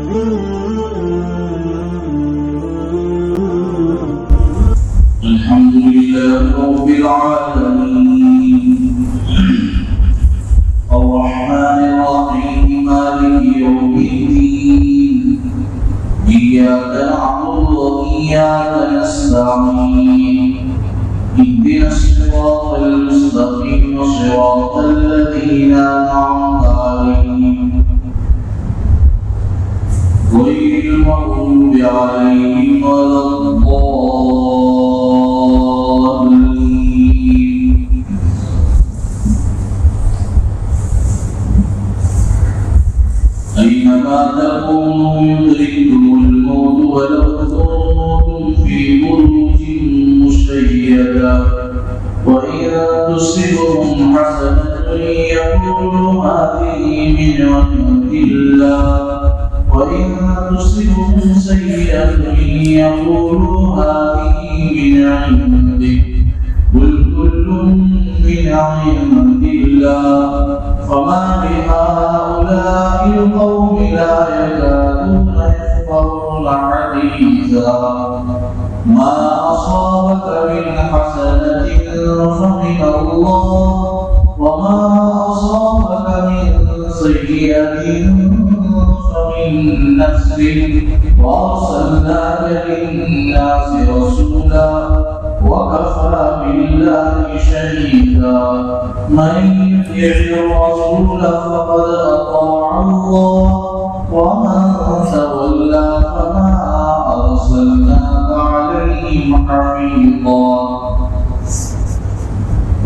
الحمد لله رب العالمين الرحمن الرحيم مالك يوم الدين إياك نعبد وإياك نستعين اهدنا الصراط المستقيم صراط الذين أنعمت عليهم غير المغضوب عليهم ولا الضالين. أينما تكونوا يدرككم الموت ولو كنتم في بروج مشيدة وإن تصبهم حسنة يقولوا هذه من عند الله وإن تصبهم سيئة يقولوا هذه من عندك قل كل من عند الله فما لهؤلاء القوم لا يكادون يفقهون حديثا ما أصابك من حسنة فمن الله وما أصابك من سيئة فمن نفسك وأرسلناك للناس رسولا وكفى بالله شهيدا من يطع الرسول فقد أطاع الله ومن تولى فما أرسلناك عليهم حفيظا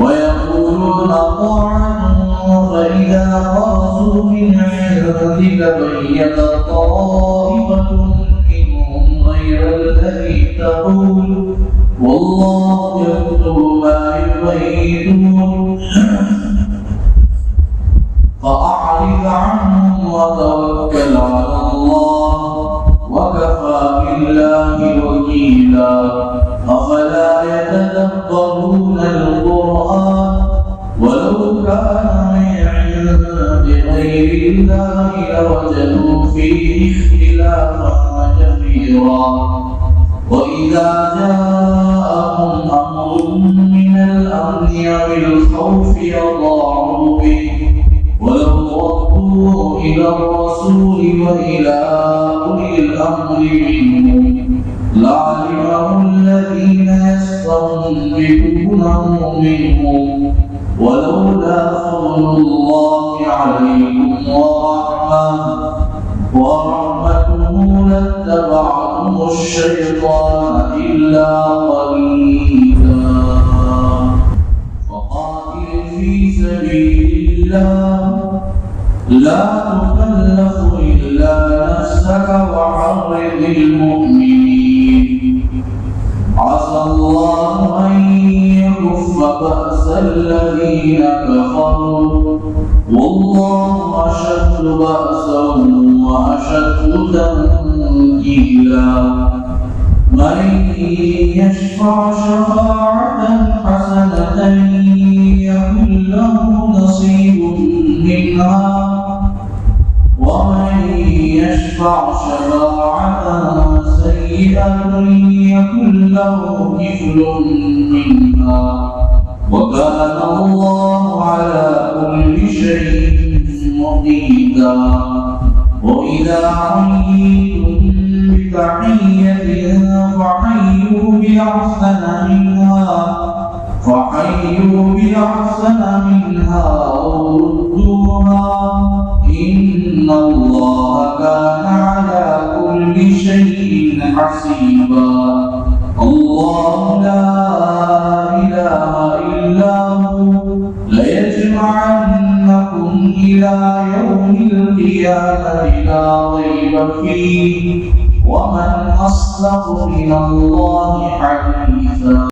ويقولون طاعة فإذا خرجوا من عندك بيت طائفة منهم غير الذي تقول والله يكتب ما يبيتون فأعرض عنهم وتوكل على الله وكفى بالله وكيلا أفلا يتدبرون القرآن ولو كان من عند غير الله لوجدوا فيه اختلافا كثيرا وإذا جاءهم أمر من الأمن أو الخوف أضاعوا به ولو ردوا إلى الرسول وإلى أولي الأمر منهم لعلمه الذين يستنبطونه منهم ولولا فضل الله عليكم ورحمته لاتبعتم الشيطان إلا قليلا فقاتل في سبيل الله لا تكلف إلا نفسك وحرض المؤمنين عسى الله أن يكف بأس الذين كفروا والله أشد بأسا وأشد تنكيلا من يشفع شفاعة حسنة يكن له نصيب منها ومن يشفع شفاعة سيئة يكن له كفل منها وكان الله على كل شيء مقيتا وإذا حييتم بتحية فحيوا بأحسن منها أو ردوها إن الله كان على كل شيء حسيبا الله لا إله إلا هو ليجمعنكم إلى يوم القيامة لا ريب فيه ومن أصدق من الله حديثا.